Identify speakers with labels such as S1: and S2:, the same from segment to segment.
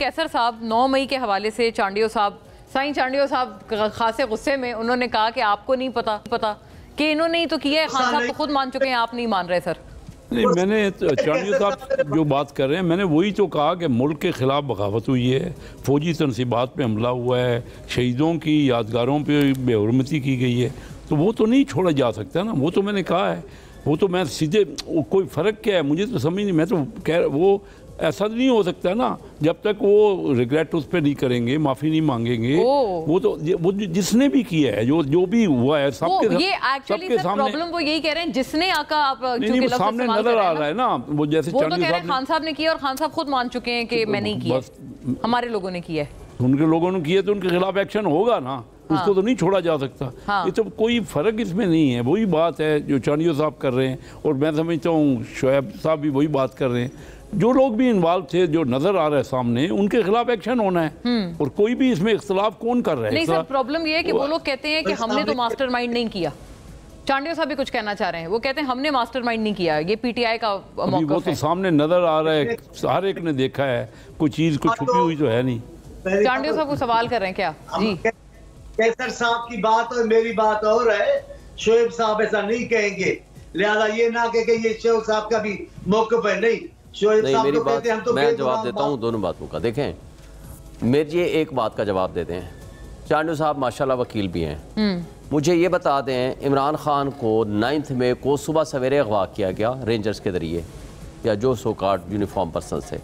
S1: कैसर साहब 9 मई के हवाले से चांडियो साहब, साईं चांडियो साहब खासे गुस्से में उन्होंने कहा कि आपको नहीं पता कि इन्होंने ही तो किया है। खान साहब तो खुद मान चुके हैं, आप नहीं मान रहे सर।
S2: नहीं, मैंने चांडियो साहब जो बात कर रहे हैं, मैंने वही तो कहा कि मुल्क के ख़िलाफ़ बगावत हुई है, फ़ौजी तनसीबात पे हमला हुआ है, शहीदों की यादगारों पे बेहुरमती की गई है, तो वो तो नहीं छोड़ा जा सकता ना। वो तो मैंने कहा है, वो तो मैं सीधे कोई फ़र्क क्या है मुझे तो समझ नहीं। मैं तो कह वो ऐसा नहीं हो सकता ना, जब तक वो रिग्रेट उस पर नहीं करेंगे, माफ़ी नहीं मांगेंगे। वो तो वो जिसने भी किया है, जो भी हुआ है, सबके सामने
S1: प्रॉब्लम वो यही कह रहे हैं जिसने आका आप
S2: नहीं, सामने नजर आ रहा है ना। वो जैसे
S1: वो तो कह रहे हैं खान साहब ने किया और खान साहब खुद मान चुके हैं कि मैं नहीं किया, हमारे लोगों ने किया है।
S2: उनके लोगों ने किया तो उनके खिलाफ एक्शन होगा ना। उसको तो नहीं छोड़ा जा सकता। ये तो कोई फ़र्क इसमें नहीं है। वही बात है जो चांडियो साहब कर रहे हैं, और मैं समझता हूँ शोएब साहब भी वही बात कर रहे हैं। जो लोग भी इन्वॉल्व थे, जो नजर आ रहा है सामने, उनके खिलाफ एक्शन होना है। और कोई भी इसमें इख्तिलाफ कौन कर रहा है?
S1: नहीं सर, प्रॉब्लम ये है कि वो लोग कहते हैं कि हमने तो मास्टरमाइंड नहीं किया। चांडियो साहब भी कुछ कहना चाह रहे हैं, वो कहते हैं हमने मास्टरमाइंड नहीं किया, ये पीटीआई का मौक़िफ़ है।
S2: वो तो सामने नजर आ रहा है, हर एक ने देखा है, कोई चीज़ को छुपी हुई तो है नहीं।
S1: चांडियो साहब को सवाल कर रहे हैं क्या जी?
S3: कैसर साहब की बात और मेरी बात और है, शोएब साहब ऐसा नहीं कहेंगे, लिहाजा ये ना कहे ये शोएब साहब का भी मौक़िफ़ है। नहीं, शोएब साहब
S4: मेरी
S3: तो
S4: बात,
S3: कहते हैं हम तो
S4: मैं जवाब देता हूँ दोनों बातों का। देखें, मेरी एक बात का जवाब देते हैं। चांडियो साहब माशाल्लाह वकील भी हैं, मुझे ये बता दें, इमरान खान को 9 मई को सुबह सवेरे अगवा किया गया रेंजर्स के जरिए, या जो सो कार्ड यूनिफॉर्म पर्सन से,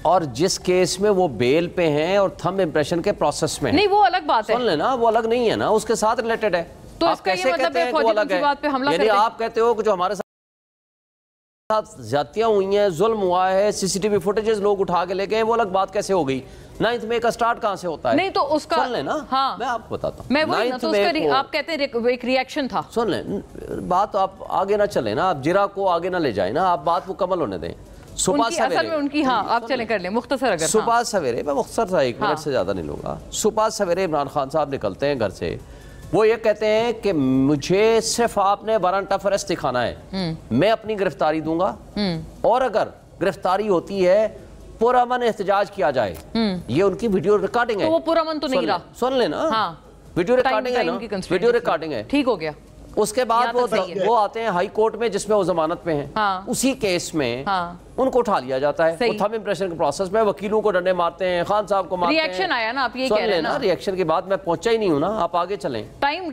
S4: और जिस केस में वो बेल पे हैं और थंब इम्प्रेशन के प्रोसेस में
S1: नहीं, वो अलग बात है।
S4: सुन लेना, वो अलग नहीं है ना, उसके साथ रिलेटेड है।
S1: तो
S4: आप कैसे कहते हैं वो अलग है? यानी आप कहते हो कि जो हमारे साथ ज्यादतियां हुई हैं, जुल्म हुआ है, सीसीटीवी फुटेजेस लोग उठा के ले गए, वो अलग बात कैसे हो गई? 9 मई का स्टार्ट कहां से होता है?
S1: नहीं तो उसका
S4: सुन लेना, हाँ, मैं आपको बताता हूँ।
S1: मैं वही ना, तो उसका आप कहते हैं एक रिएक्शन था।
S4: सुन लें, बात आप आगे ना चले ना, आप जिरा को आगे ना ले जाए ना, आप बात मुकम्मल होने दें। सुबह सवेरे
S1: उनकी, हाँ, आप चले कर लें मुख्तसर। अगर
S4: सुबह सवेरे, मैं मुख्तसर था, 1 मिनट से ज्यादा नहीं लूंगा। सुबह सवेरे इमरान खान साहब निकलते हैं घर से, वो ये कहते हैं कि मुझे सिर्फ आपने वारंट ऑफ अरेस्ट दिखाना है, मैं अपनी गिरफ्तारी दूंगा, और अगर गिरफ्तारी होती है पुरअमन एहतजाज किया जाए। ये उनकी वीडियो रिकॉर्डिंग है।
S1: तो वो पुरअमन तो नहीं रहा,
S4: सुन लेना,
S1: हाँ,
S4: वीडियो रिकॉर्डिंग है ना, वीडियो रिकॉर्डिंग है,
S1: ठीक हो गया।
S4: उसके बाद वो आते हैं हाई कोर्ट में जिसमें वो जमानत पे हैं। हाँ। उसी केस में उनको उठा लिया जाता है। वो थंब इम्प्रेशन के प्रोसेस में वकीलों को डंडे मारते हैं, खान साहब को मारते हैं।
S1: रिएक्शन आया ना, आप ये कह रहे हैं ना।
S4: रिएक्शन की बात मैं पहुंचा ही नहीं हूं ना, आप आगे चलें।
S1: टाइम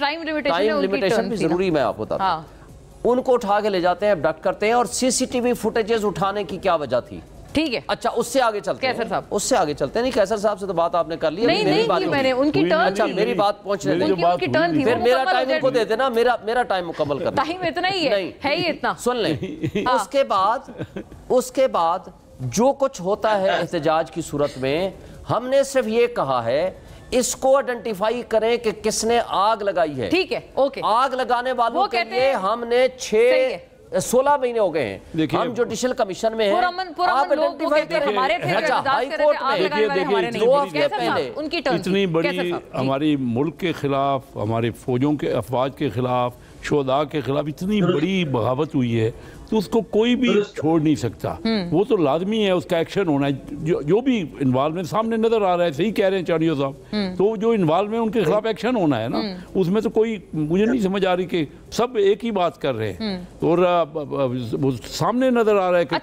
S1: लिमिटेशन
S4: भी जरूरी, मैं आपको बताता हूं। उनको उठा के ले जाते हैं, अबडक्ट करते हैं, और सीसीटीवी फुटेजेस उठाने की क्या वजह थी? ठीक है, अच्छा, उससे आगे चलते हैं। कैसर साहब, उससे आगे चलते हैं। नहीं, कैसर साहब से तो बात आपने कर ली।
S1: नहीं, मैंने उनकी टर्न,
S4: अच्छा, मेरी बात पहुंचने दें,
S1: उनकी टर्न थी,
S4: फिर मेरा टाइम उनको दे देना, मेरा टाइम मुकम्मल करना।
S1: टाइम इतना ही है ही इतना।
S4: सुन लें, उसके बाद जो कुछ होता है एहतजाज की सूरत में, हमने सिर्फ ये कहा है इसको आइडेंटिफाई करें कि किसने आग लगाई है।
S1: ठीक है, ओके।
S4: आग लगाने वालों के लिए हमने 16 महीने हो गए हैं, हम जुडिशियल कमीशन में हैं।
S2: इतनी बड़ी हमारी मुल्क के खिलाफ, हमारे फौजों के अफवाज के खिलाफ, शोदा के खिलाफ इतनी बड़ी बगावत हुई है, तो उसको कोई भी छोड़ नहीं सकता। वो तो लाजमी है, उसका एक्शन होना है। जो भी इन्वॉल्वमेंट सामने नजर आ रहा है, सही कह रहे हैं चांडियो साहब, तो जो इन्वॉल्व है उनके खिलाफ एक्शन होना है ना। उसमें तो कोई, मुझे नहीं समझ आ रही कि सब एक ही बात कर रहे हैं, और वो सामने नजर आ रहा है कि